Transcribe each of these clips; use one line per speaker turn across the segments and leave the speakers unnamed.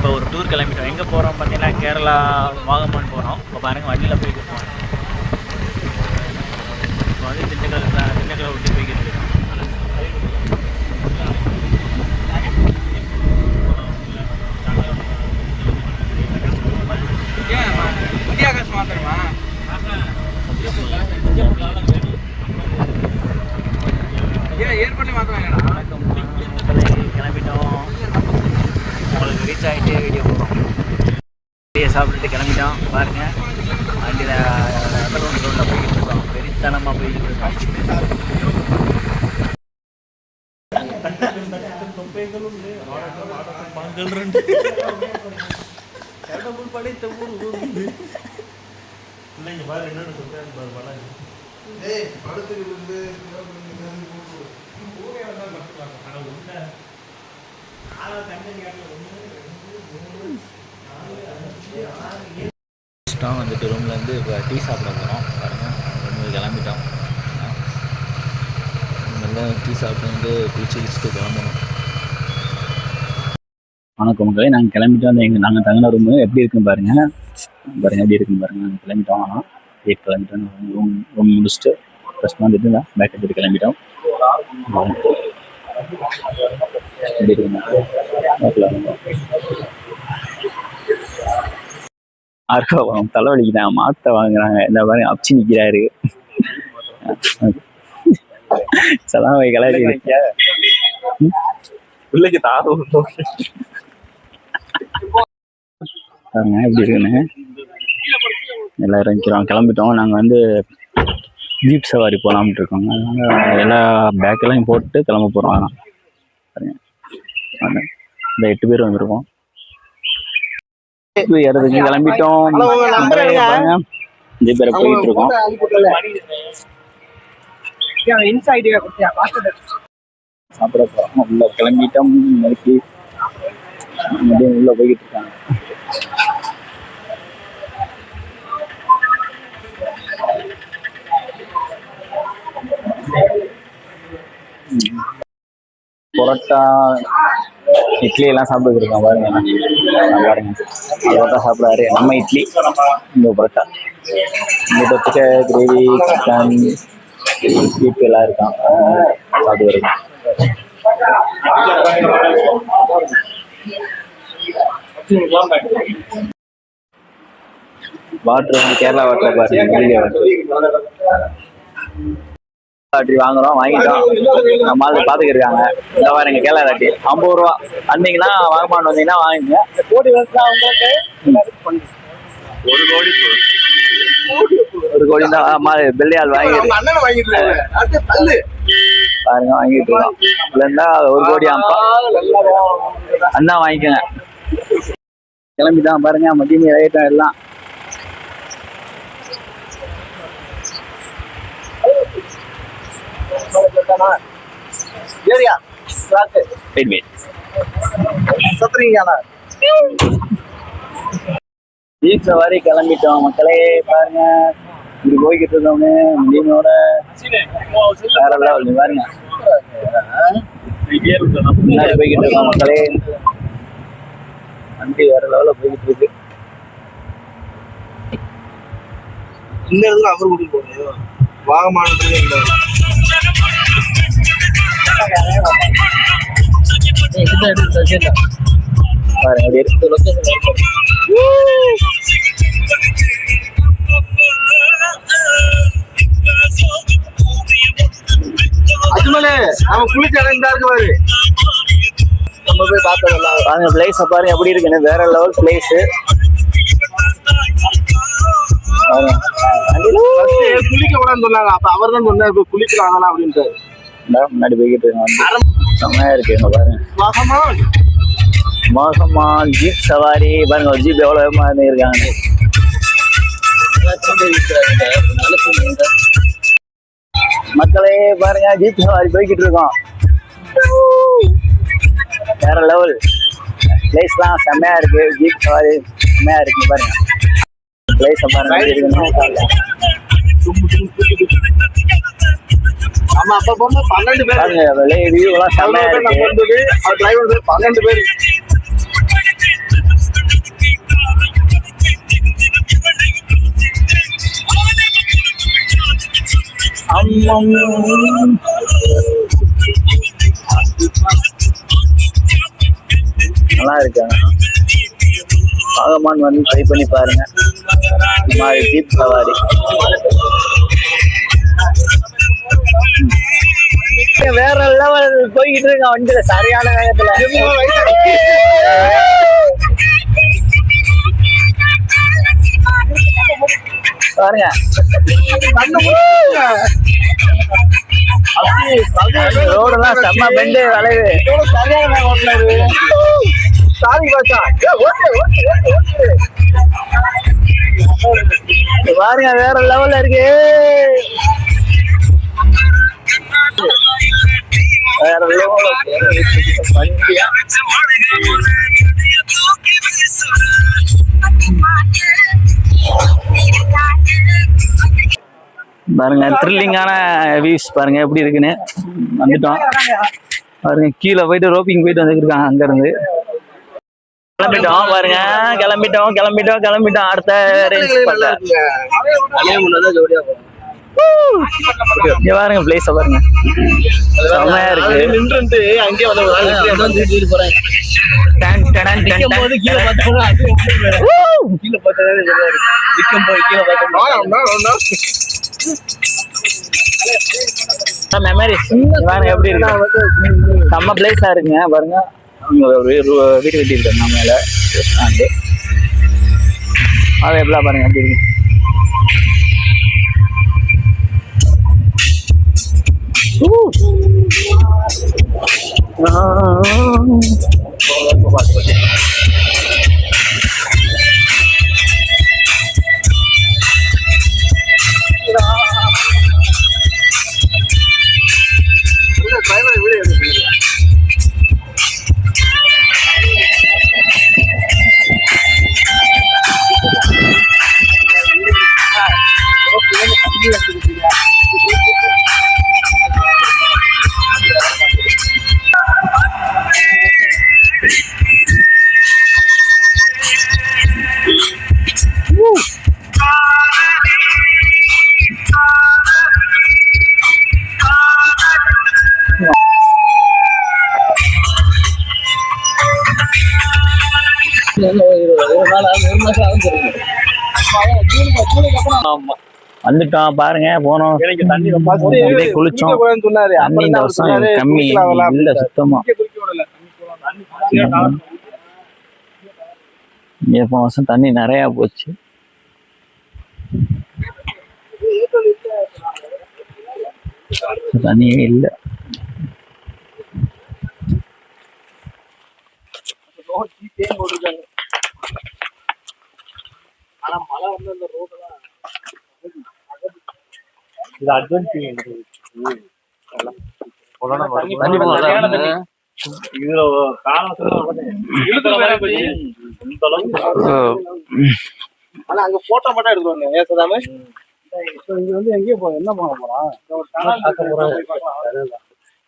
இப்போ ஒரு டூர் கிளம்பிட்டோம். எங்கே போகிறோம் பார்த்தீங்கன்னா கேரளா வாகமான் போகிறோம். இப்போ பாருங்கள் வண்டியில் போய்கிட்டு இருக்கோம். இப்போ வந்து திண்டுக்கல்லை விட்டு போய்கிட்டு இருக்கோம். கிளம்பிட்டோம். உங்களுக்கு ரீச் ஆகிட்டு வீடியோ போகிறோம். வெளியே சாப்பிட்டுட்டு கிளம்பிட்டோம். பாருங்கள் வண்டியில் ரோட்டில் போய்கிட்டு இருக்கோம். வெறித்தனமாக போய்கிட்டு இருக்கோம். கடவுள் படைத்த ஊர் இல்லைங்க பாரு என்னன்னு சொல்றேன் பாரு படம். ஏய் படத்துக்கு வந்து ஊரே வந்தா மட்டும் ஆனா உள்ள ஆள தண்ணி காட்டல ஸ்டாம் வந்துட்டு ரூம்ல இருந்து இப்போ டீ சாப்பிட போகிறோம். பாருங்கள் ரூமுக்கு கிளம்பிட்டோம். நல்லா டீ சாப்பிட்டு வந்து குளிச்சுட்டு கிளம்பணும். வணக்கம் மக்களே, நாங்கள் கிளம்பிட்டோம். வந்து நாங்கள் தங்கின ரூமு எப்படி இருக்குன்னு பாருங்கள். எப்படி இருக்குன்னு பாருங்கள். நாங்கள் கிளம்பிட்டோம். ஆனால் கிளம்பிட்டோம். ரூம் முடிச்சுட்டு ஃபஸ்ட் வந்துட்டு தான் பேக் எடுத்துட்டு கிளம்பிட்டோம். எப்படி இருக்குங்க ஆர்கா தலைவலிக்குதான் மாத்த வாங்குறாங்க. இந்த மாதிரி அப்சி நிற்கிறாரு. சலாம் கலாச்சி பிள்ளைக்கு தாரம் எப்படி இருக்குன்னு எல்லாரும் நிற்கிறோம். கிளம்பிட்டோம். நாங்கள் வந்து ஜீப் சவாரி போகலாம்ட்டு இருக்கோங்க. அதனால் எல்லா பேக்கெல்லாம் போட்டு கிளம்ப போகிறோம். இந்த 8 பேர் வந்திருக்கோம். இடத்துக்கு கிளம்பிட்டோம். 5 பேரை போயிட்டு இருக்கோம். சாப்பிட போகிறோம். உள்ள கிளம்பிட்டோம். நெருக்கி உள்ள போய்கிட்டு இருக்காங்க. பரோட்டா இட்லி எல்லாம் சாப்பிட்டு இருக்கோம். பாருங்க பாருங்க பரோட்டா சாப்பிடாரு. நம்ம இட்லி, இந்த பரோட்டா, இந்த தொட்டுக்க கிரேவி, சிக்கன், ஸ்வீட் எல்லாம் இருக்கான் சாப்பிட்டு இருக்கோம். வாட்டர் வந்து கேரளா வாட்டர் பாருங்க. வாட்டரி வாங்குறோம், வாங்கிட்டோம். நம்ம ஆள் பார்த்துக்கிருக்காங்க. இந்த பாருங்க கேரளா வாட்டி 50 ரூபா. வந்தீங்கன்னா வாங்கமான்னு வந்தீங்கன்னா வாங்கிங்க. ஒரு கோடி தான் பிள்ளையாள் வாங்கிட்டு பாருங்க வாங்கிட்டு இருக்கோம். இல்லைன்னா 1 கோடி அண்ணா வாங்கிக்கோங்க. கிளம்பிட்டான் பாருங்க. மதியம் ஆகிட்டோம் எல்லாம். ஜீப் சவாரி கிளம்பிட்டோம் மக்களே. பாருங்க இப்படி போய்கிட்டு இருக்கோம்னு மீனோட வேற லெவல். பாருங்க முன்னாடி போய்கிட்டு இருக்கோம் மக்களே. வண்டி வேற லெவல்ல போய்கிட்டு இருக்கு. இந்த இடத்துல அவர் கூட்டிட்டு போகணும். வாகமானத்துல அஜ்மலே நம்ம குளிச்ச இடம் தான் இருக்கு பாரு. நம்ம போய் பார்த்ததெல்லாம் பாருங்க. பிளேஸ் பாருங்க எப்படி இருக்குன்னு. வேற லெவல் பிளேஸ். குளிக்க கூடாதுன்னு சொன்னாங்க. அப்ப அவர் தான் சொன்னாரு குளிக்கிறாங்களா அப்படின்ட்டு. முன்னாடி போய்கிட்டு செம்மையா இருக்கு. பாருங்க மோகமான் ஜீப் சவாரி. பாருங்க ஒரு ஜீப் எவ்வளவு வேகமா இருக்காங்க. மக்களே பாருங்க ஜீப் சவாரி போய்கிட்டு இருக்கோம். வேற லெவல் பிளேஸ்லாம் செம்மையா இருக்கு. ஜீப் சவாரி செம்மையா இருக்கு. பாருங்க பிளேஸ் பாருங்க. ஆமா அப்ப போனா 12 பேர் பாருங்க. வியூ எல்லாம் செம்மையா இருக்கு. 12 பேர் நல்லா இருக்கு. வாகமான் வந்து ட்ரை பண்ணி பாருங்க. மாதிரி ஜீப் சவாரி வேற லெவல் போய்கிட்டு இருக்க வண்டியில சரியான வேகத்துல. பாருங்க ரோடெல்லாம் செம்ம பெண்டு வளைவு. பாருங்க வேற லெவல்ல இருக்கு. வேற லெவல் பாருங்க. த்ரில்லிங்கான வியூஸ் பாருங்க எப்படி இருக்குன்னு. வந்துட்டோம் பாருங்க. கீழே போயிட்டு ரோப்பிங் போயிட்டு வந்துருக்காங்க. அங்க இருந்து கிளம்பிட்டோம் பாருங்க. கிளம்பிட்டோம். அடுத்த இங்க பாருங்க பிளேஸ பாருங்க. செமையா இருக்கு. நின்று அங்கே மெமரிஸ் பாருங்க எப்படி இருக்கு. செம்ம பிளேஸா இருக்குங்க பாருங்க. வீடு கட்டி இருக்காங்க மேல ஸ்டாண்டு. அதை எப்படிலாம் பாருங்க எப்படி இருக்கு. வந்துட்டோம் பாருங்க. போனோம் குளிச்சோம். தண்ணி இந்த வருஷம் கம்மி இல்ல சுத்தமா. போன வருஷம் தண்ணி நிறைய போச்சு. தண்ணியே இல்ல. ஆனா மழை வந்து அந்த ரோடெல்லாம் இது அட்வென்ச்சர் இதுல ஆனா அங்க போட்டோ மட்டும் எடுத்துருவாங்க. ஏசாதாம இது வந்து எங்கேயோ போறோம். என்ன பண்ண போறோம்?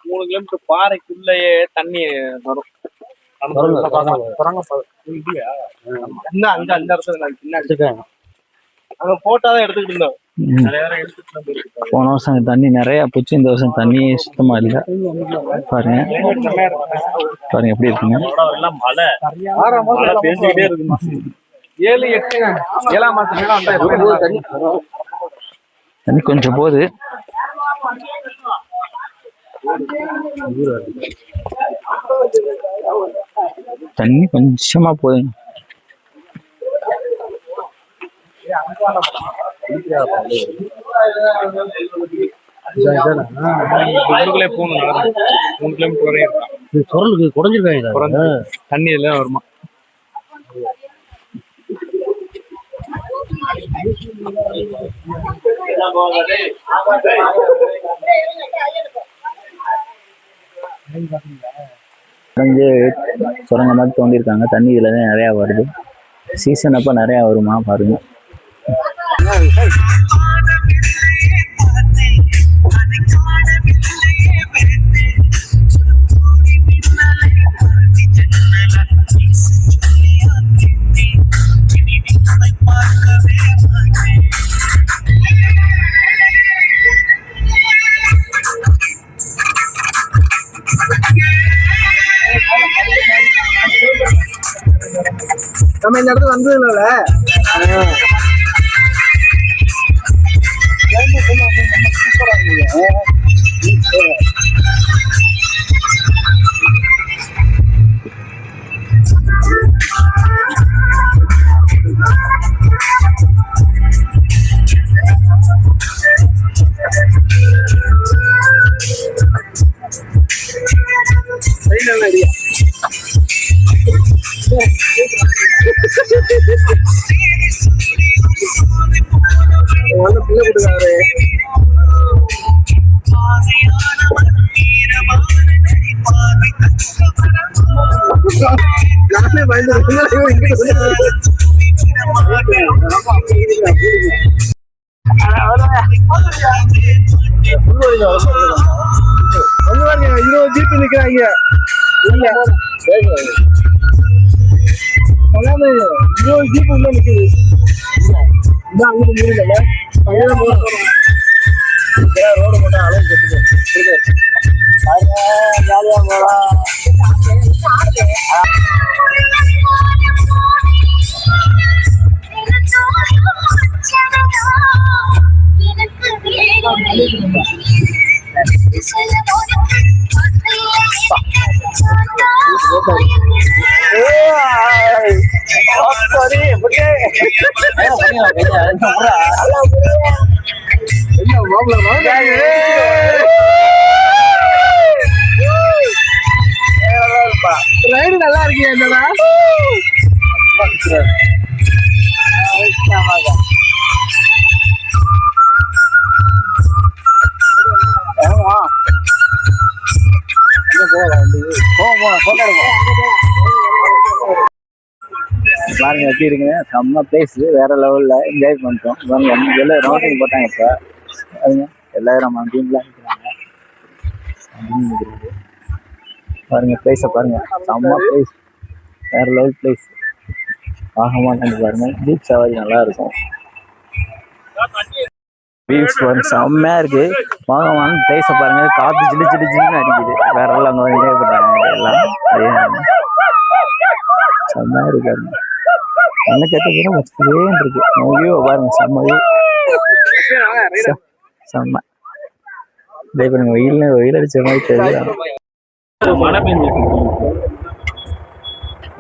3 கிலோமீட்டர் பாறைக்குள்ளேயே தண்ணி வரும். போன வருஷம் தண்ணி நிறைய போச்சு. இந்த வருஷம் தண்ணி சுத்தமா இல்ல. பாருங்க பாருங்க எப்படி இருக்குங்க. தண்ணி கொஞ்சம் போகுது. தண்ணி கொஞ்சமா போகுது. தண்ணி எல்லாம் வருமா? சுரங்க மாதிரி தோண்டிருக்காங்க. தண்ணி இதுல நிறைய வருது. சீசன் அப்ப நிறைய வருமா பாருங்க.
நம்ம இந்த இடத்துல வந்ததுனால சூப்பரா இருக்கு. பிள்ளை கொடுக்காரு நானே பயந்து இருபது ஜீப்பு நிக்கிறாங்க. இருபது ஜீப்பு உள்ள நிக்குது. ரோடு மட்டும் அளவு கட்டுது. ஜாலியா போலாம். ரைடு நல்லா இருக்கு. என்னடா பாருங்க எப்படி இருக்குங்க. செம்ம பிளேஸ், வேற லெவல்ல என்ஜாய் பண்ணிட்டோம். பாருங்க ரவுண்டிங் போட்டாங்க. இப்போ அதுங்க எல்லாரும் நம்ம டீம்லாம் இருக்கிறாங்க. பாருங்க பிளேஸை பாருங்க, செம்ம பிளேஸ், வேற லெவல் பிளேஸ். ஆகமாட்டாங்க பாருங்க. பீச் சவாரி நல்லா இருக்கும். பீச் பாருங்க செம்மையா இருக்கு. வாகமான பிளேஸை பாருங்க, காத்து ஜில்லு ஜில்லு ஜில்லுன்னு அடிக்குது. வேற எல்லாம் அங்கே என்ஜாய் பண்றாங்க எல்லாம். அதே செம்மையா இருக்காரு. என்ன கேட்ட வச்சுட்டே இருக்கு. வியூ பாருங்க, செம்ம வியூ, செம்ம. இதே பாருங்க, வெயில் அடிச்ச மாதிரி தெரியுது. மழை பெஞ்சிட்டு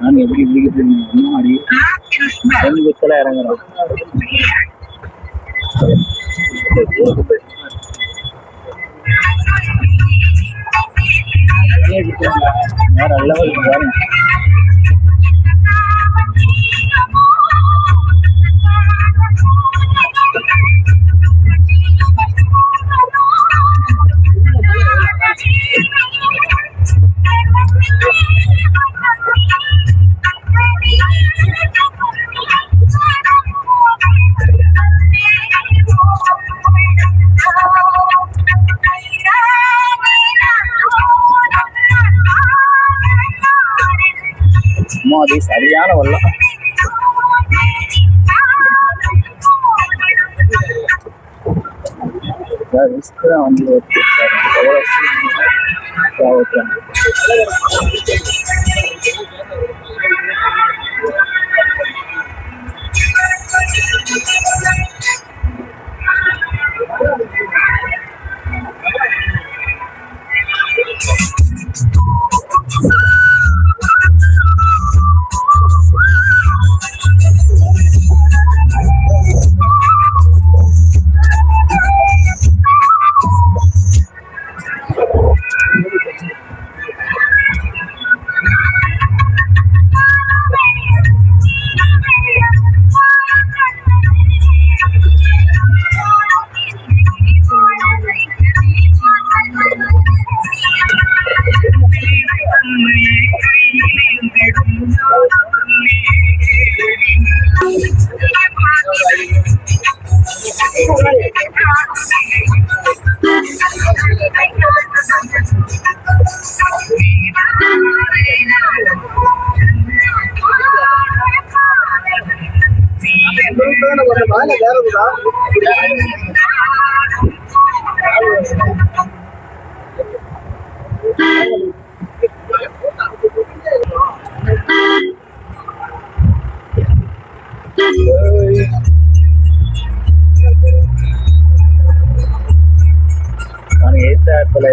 நான் எப்படி முன்னாடி இறங்குறோம். வேற லெவலுக்கு பாருங்க. அது சரியான வெள்ளம். வந்து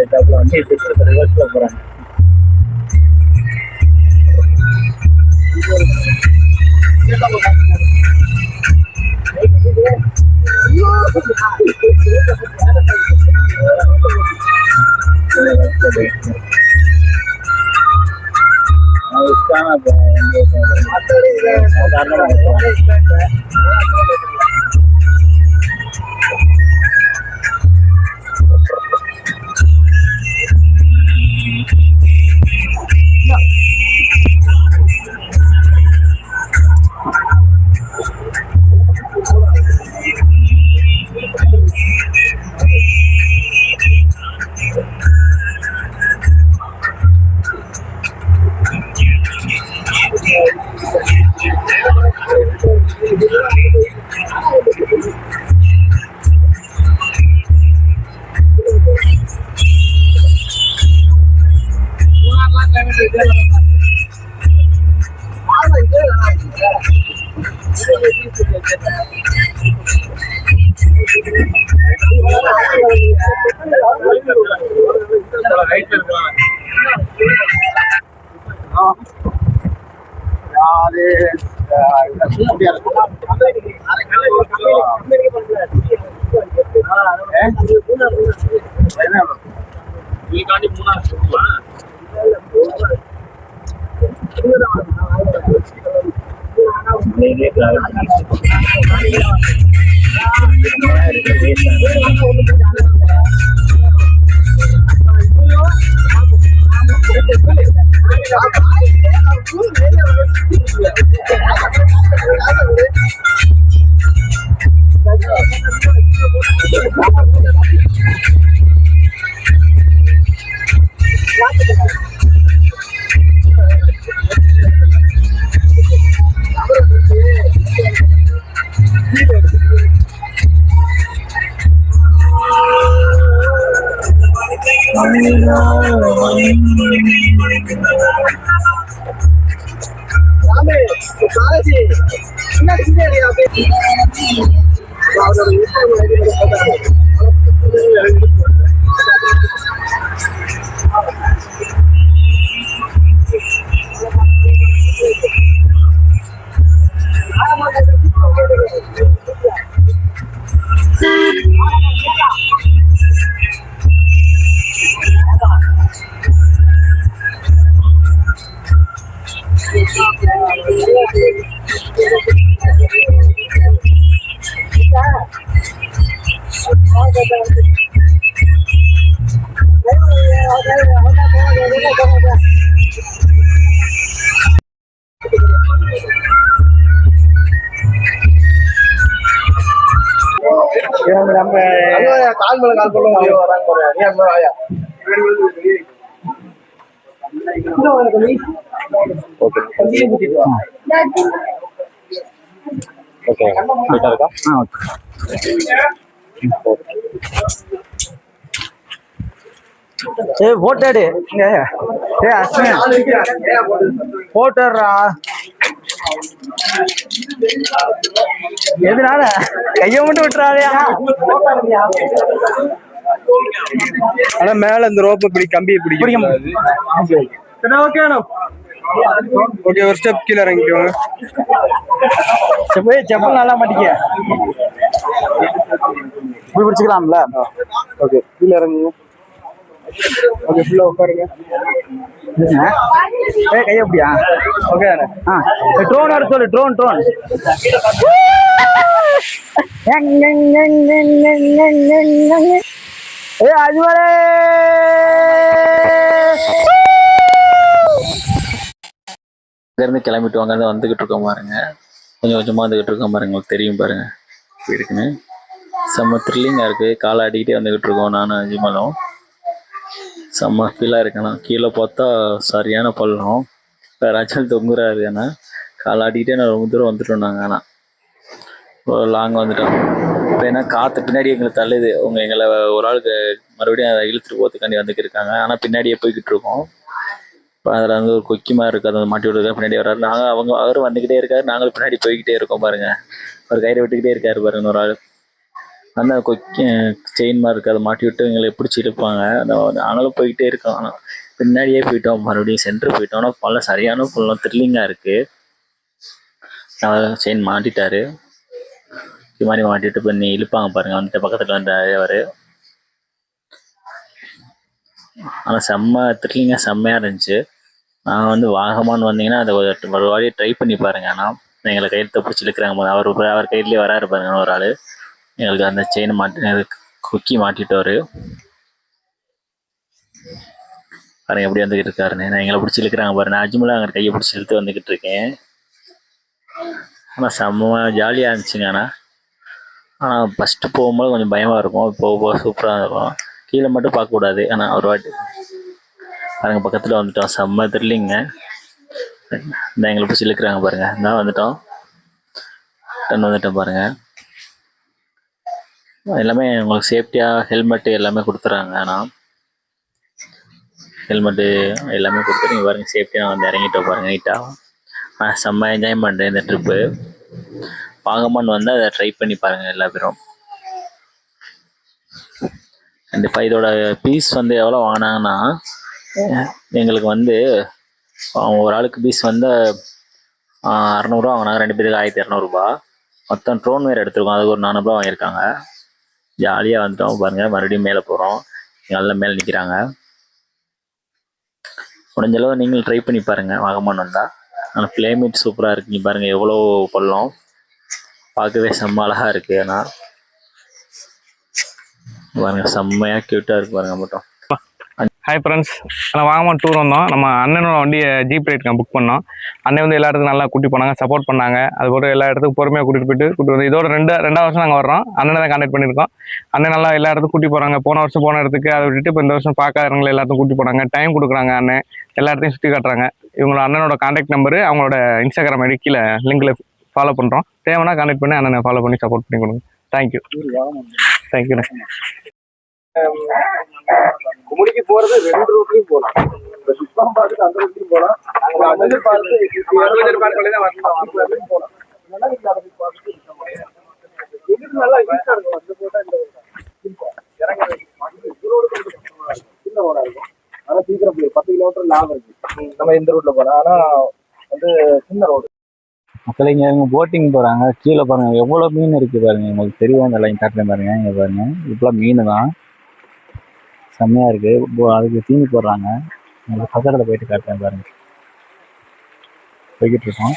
எடுத்தாப்புல வந்து ரிவர்ஸ்ல போறாங்க. போட்டாடு போட்டுறா எதுனால கைய மட்டும் விட்டுறாதயா.
ஆனா மேல இந்த ரோப்பை பிடி கம்பியை பிடிக்கும். ஓகே ஒரு ஸ்டெப் கீழே இறங்கிக்கோங்க.
செப்பல் நல்லா மாட்டிக்க இப்படி பிடிச்சிக்கலாம்ல.
ஓகே கீழே இறங்குங்க. ஓகே ஃபுல்லா உட்காருங்க.
கைய அப்படியா?
ஓகே
ட்ரோன் வர சொல்லு. ட்ரோன் அது வர
இங்கேருந்து கிளம்பிட்டு வாங்க வந்துக்கிட்டு இருக்கோம் பாருங்க. கொஞ்சம் கொஞ்சமாக வந்துக்கிட்டு இருக்கோம் பாருங்க. உங்களுக்கு தெரியும் பாருங்க இப்படி இருக்குன்னு. செம்ம த்ரில்லிங்காக இருக்குது. காலை ஆடிக்கிட்டே வந்துக்கிட்டு இருக்கோம் நானும் அஜிமலும். செம்ம ஃபீலாக இருக்கணும். கீழே பார்த்தா சரியான பள்ளம். ராஜல் தொங்குறாரு. ஆனால் காலை ஆடிக்கிட்டே நான் ரொம்ப தூரம் வந்துட்டோம் நாங்கள். ஆனால் லாங் வந்துட்டோம். இப்போ என்ன காற்று பின்னாடி எங்களை தள்ளுது. எங்களை ஒரு ஆளுக்கு மறுபடியும் அதை இழுத்துட்டு போகிறதுக்காண்டி வந்துக்கிட்டு இருக்காங்க. ஆனால் பின்னாடியே போய்கிட்டு இருக்கோம். இப்போ அதில் வந்து ஒரு கொக்கி மாதிரி இருக்குது. அதை மாட்டி விட்டுருக்கா பின்னாடி வர்றாரு. அவரும் வந்துக்கிட்டே இருக்காரு. நாங்களும் பின்னாடி போய்கிட்டே இருக்கோம் பாருங்க. ஒரு கயிறை விட்டுக்கிட்டே இருக்காரு பாருங்க ஒரு ஆள். அந்த கொக்கி செயின் மாதிரி இருக்குது, அதை மாட்டி விட்டு எங்களை பிடிச்சி இழுப்பாங்க. நாங்களும் போய்கிட்டே இருக்கோம். ஆனால் பின்னாடியே போயிட்டோம், மறுபடியும் சென்டர் போயிட்டோம்னா பள்ளம் சரியான பள்ளம், த்ரில்லிங்காக இருக்குது. செயின் மாட்டிட்டாரு, இது மாதிரி மாட்டிட்டு பண்ணி இழுப்பாங்க பாருங்க, வந்துட்டு பக்கத்தில் வந்து அவர். ஆனால் செம்ம த்ரில்லிங்காக செம்மையாக இருந்துச்சு. நான் வந்து வாகமான் வந்தீங்கன்னா அதை ஒரு வாடியை ட்ரை பண்ணி பாருங்க. ஆனால் எங்களை கையெழுத்தை பிடிச்சி இழுக்கிறாங்க போது அவர் கையிலேயே வராரு பாருங்க ஒரு ஆள். எங்களுக்கு அந்த செயினை கொக்கி மாட்டிட்டவர் பாருங்க எப்படி வந்துக்கிட்டு இருக்காருன்னு. நான் எங்களை பிடிச்சி இழுக்கிறாங்க பாருங்க. அஜ்மலா அங்கே கையை பிடிச்சி இழுத்து வந்துக்கிட்டு இருக்கேன். ஆனால் செம்ம ஜாலியாக இருந்துச்சுங்க. ஆனால் ஃபஸ்ட்டு போகும்போது கொஞ்சம் பயமாக இருக்கும், போக சூப்பராக இருக்கும். கீழே மட்டும் பார்க்கக்கூடாது. ஆனால் ஒரு வாட்டி பாருங்க பக்கத்தில் வந்துட்டோம், செம்ம த்ரில்லிங்க. இந்த எங்களை பிடிச்சி இழுக்கிறாங்க பாருங்க. இந்த வந்துட்டோம், வந்துட்டோம் பாருங்க. எல்லாமே உங்களுக்கு சேஃப்டியாக ஹெல்மெட்டு எல்லாமே கொடுத்துட்றாங்க. ஆனால் ஹெல்மெட்டு எல்லாமே கொடுத்துட்டு பாருங்க, சேஃப்டியாக வந்து இறங்கிட்டோம் பாருங்க நீட்டாக. செம்ம என்ஜாய்மெண்ட்டு இந்த ட்ரிப்பு. வாகமான் வந்து அதை ட்ரை பண்ணி பாருங்கள் எல்லா பேரும். கண்டிப்பாக இதோட பீஸ் வந்து எவ்வளோ வாங்கினாங்கன்னா, எங்களுக்கு வந்து ஒரு ஆளுக்கு பீஸ் வந்து 600 வாங்கினாங்க, 2 பேருக்கு 1200 மொத்தம். ட்ரோன் வேறு எடுத்துருக்கோம், அதுக்கு ஒரு 400 வாங்கியிருக்காங்க. ஜாலியாக வந்துட்டோம் பாருங்கள். மறுபடியும் மேலே போகிறோம், எல்லாம் மேலே நிற்கிறாங்க. முடிஞ்சளவு நீங்கள் ட்ரை பண்ணி பாருங்கள் வாகமான் வந்தால். ஆனால் கிளைமேட் சூப்பராக இருக்குங்க பாருங்கள், எவ்வளோ பள்ளம், பார்க்கவே செம்ம அழகாக இருக்குது. ஆனால் பாருங்க செம்மையாக க்யூட்டாக இருக்குது பாருங்க மட்டும்.
ஹாய் ஃப்ரெண்ட்ஸ், நான் வாகமான் டூர் வந்தோம். நம்ம அண்ணனோட வண்டியை ஜீப் ரைட் புக் பண்ணோம். அண்ணன் வந்து எல்லா இடத்துக்கும் நல்லா கூட்டி போனாங்க, சப்போர்ட் பண்ணாங்க. அதுபோல் எல்லா இடத்துக்கும் பொறுமையாக கூட்டிகிட்டு வந்து இதோட ரெண்டாவது வருஷம் நாங்கள் வர்றோம். அண்ணனை தான் கான்டாக்ட் பண்ணியிருக்கோம். அண்ணன் நல்லா எல்லா இடத்துக்கும் கூட்டி போகிறாங்க. போன வருஷம் போன இடத்துக்கு அதை விட்டுட்டு இப்போ இந்த வருஷம் பார்க்காத இடங்களை எல்லாத்துக்கும் கூட்டி போனாங்க. டைம் கொடுக்குறாங்க அண்ணன், எல்லா இடத்தையும் சுற்றி காட்டுறாங்க. இவங்களோட அண்ணனோட கான்டாக்ட் நம்பரு, அவங்களோட இன்ஸ்டாகிராம் ஐடி கீழே லிங்கில் ஃபாலோ பண்ணுறோம். தேவைன்னா கான்டாக்ட் பண்ணி அண்ணனை ஃபாலோ பண்ணி சப்போர்ட் பண்ணி கொடுங்க. தேங்க்யூ.
குமுடிக்கு போறது 2 ரூட்லயும் போகலாம். சுத்தம் பார்த்துட்டு அந்த ரூட்லயும் போகலாம், அட்வென்ச்சர் பார்த்து போகலாம். நல்லா ஈஸியா இருக்கும். அந்த போட்டா இந்த சின்ன ஓடா இருக்கும். ஆனா சீக்கிரம் போய் 10 கிலோமீட்டர் லாபம் இருக்கு நம்ம இந்த ரூட்ல போறோம். ஆனா வந்து சின்ன ரோடு. மக்கள் இங்க போட்டிங் போறாங்க. கீழே பாருங்க எவ்வளவு மீன் இருக்கு பாருங்க. உங்களுக்கு தெரியும், இந்த லைன் காட்டுறேன் பாருங்க. இங்க பாருங்க இப்பெல்லாம் மீன் தான் செம்மையா இருக்கு. அதுக்கு தீனி போடுறாங்க. உங்களுக்கு பக்கத்துல போயிட்டு காட்டுறேன் பாருங்க. போய்கிட்டு இருக்கோம்.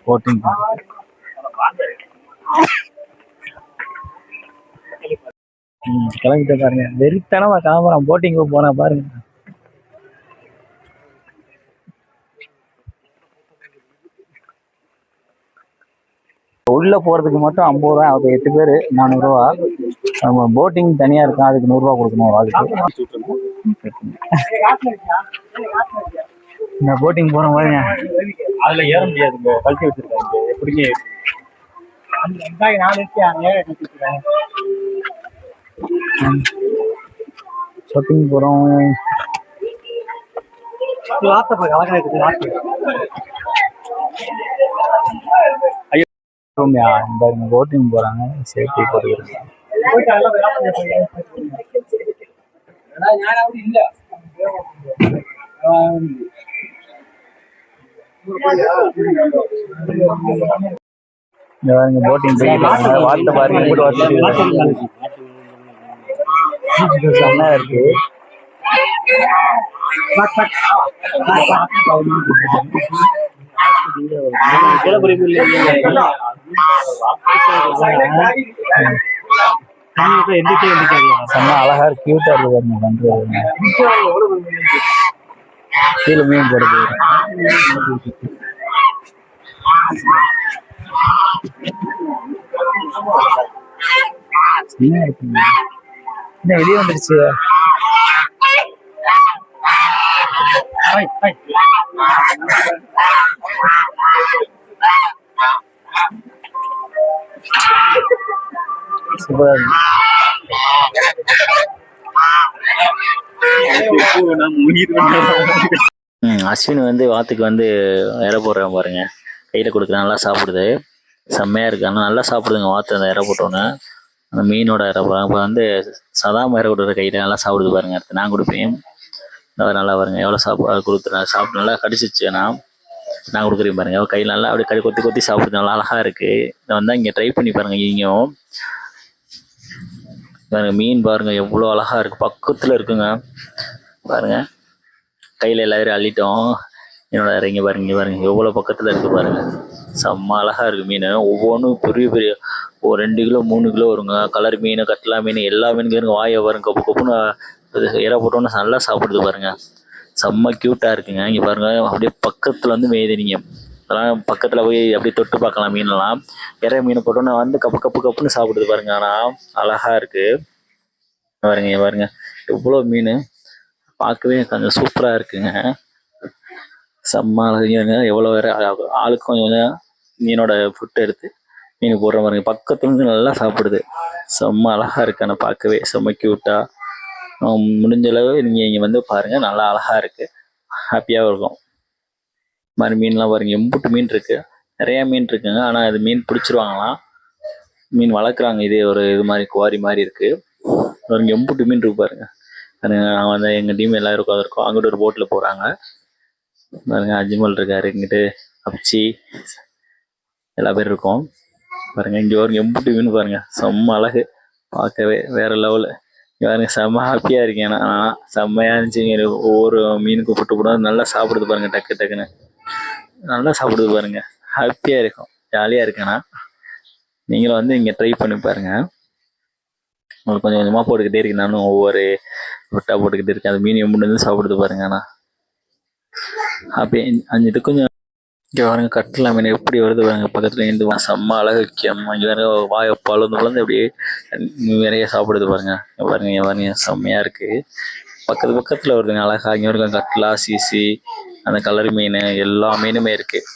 போட்டிங் கிளம்பிட்டு பாருங்க. வெறித்தனமா கிளம்புறான் போட்டிங் போனா பாருங்க. உள்ள போறதுக்கு மட்டும் 50 ரூபா ஆகுது. 8 பேரு 400 ரூபா. நம்ம போட்டிங் தனியா இருக்கும், அதுக்கு 100 ரூபா கொடுக்கணும் ஒரு ஆளுக்கு. இந்த போட்டிங் போற பாருங்க, அதுல ஏற முடியாதுங்க, கழட்டி வச்சிருக்காங்க. எப்படிங்க ஷாப்பிங் போறோம். போட்டிங் போறாங்க, சேஃப்டி போட்டுக்கிறாங்க. போட்டிங் வார்த்தை பாருங்க, செம்மையா இருக்கு. செம்ம அழகா இருக்கு, கியூட்டா இருக்கு பாருங்க. கீழே மீன் போடுது. என்ன வெளியே வந்துருச்சு. சூப்பரா இருக்கு.
அஸ்வின் வந்து வாத்துக்கு வந்து இறை போடுறேன் பாருங்க, கையில் கொடுக்குற நல்லா சாப்பிடுது, செம்மையாக இருக்குது. ஆனால் நல்லா சாப்பிடுதுங்க வாத்து அந்த இறை போட்டோன்னே. அந்த மீனோட இறை போடுறேன். இப்போ வந்து சதாம இறை கொடுக்குற கையில் நல்லா சாப்பிடுது பாருங்க. அடுத்து நான் கொடுப்பேன், நல்லா பாருங்க எவ்வளோ கொடுத்துறேன், சாப்பிட்டு நல்லா கடிச்சிச்சு. நான் கொடுக்குறேன் பாருங்க, கையில் நல்லா அப்படியே கொத்தி கொத்தி சாப்பிடுது, நல்லா அழகாக இருக்குது. இதை வந்து இங்கே ட்ரை பண்ணி பாருங்க. இங்கேயும் பாருங்க மீன் பாருங்க எவ்வளோ அழகாக இருக்குது, பக்கத்தில் இருக்குங்க பாருங்க. கையில் எல்லாரும் அள்ளிட்டோம், என்னோட இறங்கி பாருங்க, இங்கே பாருங்க எவ்வளோ பக்கத்தில் இருக்குது பாருங்க. செம்ம அழகாக இருக்குது மீன். ஒவ்வொன்றும் பெரிய பெரிய 2 கிலோ 3 கிலோ வருங்க. கலர் மீன், கட்லா மீன், எல்லா மீனுக்கு இருங்க வாயை பாருங்க, கப்பு கப்புன்னு இறை போட்டோன்னு நல்லா சாப்பிடுது பாருங்க. செம்ம க்யூட்டாக இருக்குங்க. இங்கே பாருங்க அப்படியே பக்கத்தில் வந்து மேய்து. நீங்கள் அதெல்லாம் பக்கத்தில் போய் அப்படியே தொட்டு பார்க்கலாம் மீனெல்லாம். இறை மீன் போட்டோன்னா வந்து கப்பு கப்பு கப்புன்னு சாப்பிடுது பாருங்க. ஆனால் அழகாக இருக்குது பாருங்க. பாருங்க எவ்வளோ மீன், பார்க்கவே கொஞ்சம் சூப்பராக இருக்குங்க. செம்ம அழகுங்க. எவ்வளோ வேறு ஆளுக்கு கொஞ்சம் கொஞ்சம் மீனோட ஃபுட்டு எடுத்து மீன் போடுற பாருங்க. பக்கத்துலேருந்து நல்லா சாப்பிடுது, செம்ம அழகாக இருக்கு. ஆனால் பார்க்கவே செம்ம க்யூட்டாக. முடிஞ்ச அளவு நீங்கள் இங்கே வந்து பாருங்கள், நல்லா அழகாக இருக்குது, ஹாப்பியாகவும் இருக்கும். இது மாதிரி மீன்லாம் பாருங்கள், எம்புட்டு மீன் இருக்குது, நிறையா மீன் இருக்குங்க. ஆனால் அது மீன் பிடிச்சிருவாங்களாம், மீன் வளர்க்குறாங்க. இதே ஒரு இது மாதிரி குவாரி மாதிரி இருக்குது பாருங்க. எம்புட்டு மீன் இருக்கு பாருங்க. நாங்கள் வந்து எங்கள் டீம் எல்லோரும் உட்காந்துருக்கோம், அங்கிட்ட ஒரு போட்டில் போகிறாங்க பாருங்க. அஜ்மல் இருக்காரு, இங்கிட்டு அப்ச்சி எல்லா பேர் இருக்கோம் பாருங்க. இங்கே பாருங்க எம்புட்டு மீன் பாருங்க, செம்ம அழகு, பார்க்கவே வேறு லெவலு. பாருங்க செம்ம ஹாப்பியாக இருக்கேன் நான், செம்மையாக இருந்துச்சு. ஒவ்வொரு மீனுக்கு போட்டு போட நல்லா சாப்பிடுது பாருங்க, டக்கு டக்குன்னு நல்லா சாப்பிடுது பாருங்க, ஹாப்பியாக இருக்கும், ஜாலியாக இருக்கேண்ணா. நீங்களும் வந்து இங்கே ட்ரை பண்ணி பாருங்கள். உங்களுக்கு கொஞ்சம் கொஞ்சமாக போட்டுக்கிட்டே இருக்கு, நானும் ஒவ்வொரு ரொட்டா போட்டுக்கிட்டே இருக்கேன். அது மீன் எம்புட்டு வந்து சாப்பிடுது பாருங்க. ஆனால் ஹாப்பியாக 5 இது கொஞ்சம். இங்கே பாருங்க கட்லா மீன் எப்படி வருது பாருங்க, பக்கத்தில் இருந்து செம்ம அழகு. இங்கே வேறு வாயை பழுந்து அப்படியே நிறைய சாப்பிடுது பாருங்க. பாருங்க பாருங்க செம்மையாக இருக்குது, பக்கத்தில் வருதுங்க அழகா. இங்கே இருக்க கட்லா, சீசி, அந்த கலர் மீன், எல்லா மீனுமே இருக்குது,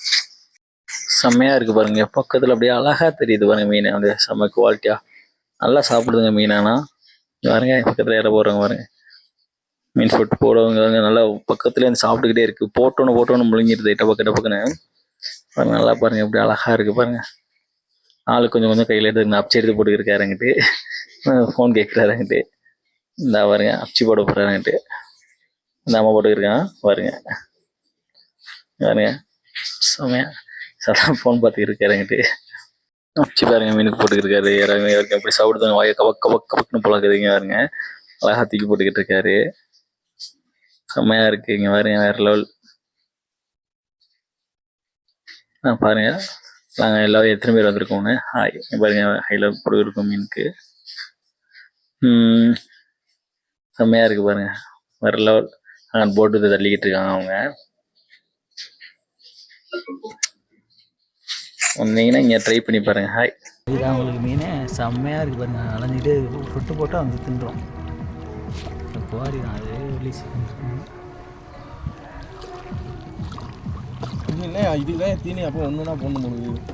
செம்மையாக இருக்குது பாருங்க. பக்கத்தில் அப்படியே அழகாக தெரியுது பாருங்க மீன், அப்படியே செம்ம குவாலிட்டியாக நல்லா சாப்பிடுதுங்க மீனானா. பாருங்க பக்கத்தில் இற போடுறவங்க பாருங்க, மீன் ஃபுட் போடுறவங்க நல்லா பக்கத்துல இருந்து சாப்பிட்டுக்கிட்டே இருக்கு. போட்டோன்னு முழுங்கிடுது டபக்குன்னு பாருங்க. நல்லா பாருங்க எப்படி அழகா இருக்கு பாருங்க. ஆளு கொஞ்சம் கொஞ்சம் கையில் எடுத்து அப்சி எடுத்து போட்டுக்கிருக்காருங்கிட்டு, ஃபோன் கேட்குறாருங்கிட்டு. இந்த பாருங்க அப்சி போட போறாருங்கிட்டு இந்த அம்மா போட்டுக்கிருக்கான் பாருங்க. பாருங்க செம்மையா சதான் ஃபோன் பார்த்துக்கிட்டு இருக்காருங்கிட்டு. அப்சி பாருங்க மீனுக்கு போட்டுக்கிருக்காரு. இறங்க எப்படி சாப்பிடுதாங்க, வாயை கபக்குன்னு பழக்குதுங்க பாருங்க. அழகா தூக்கி போட்டுக்கிட்டு இருக்காரு, செம்மையா இருக்கு. இங்க பாருங்க வேற லெவல். பாருங்க நாங்கள் எல்லாரும் எத்தனை பேர் வந்திருக்கோம்னு. ஹாய் பாருங்க, ஹைல போட்டு இருக்கோம் மீனுக்கு. செம்மையா இருக்கு பாருங்க, வேற லெவல். போட்டு தள்ளிக்கிட்டு இருக்காங்க அவங்க. வந்தீங்கன்னா இங்கே ட்ரை பண்ணி பாருங்க. ஹாய், இதுதான் உங்களுக்கு மீன், செம்மையாக இருக்குது பாருங்க. அலைஞ்சிட்டு ஃபுட்டு போட்டால் வந்து தின்றோம். குவாரி தான் அது, ரிலீஸ்
இதுதான் தீனி. அப்போ ஒன்றுனா பொண்ணு முடியுது.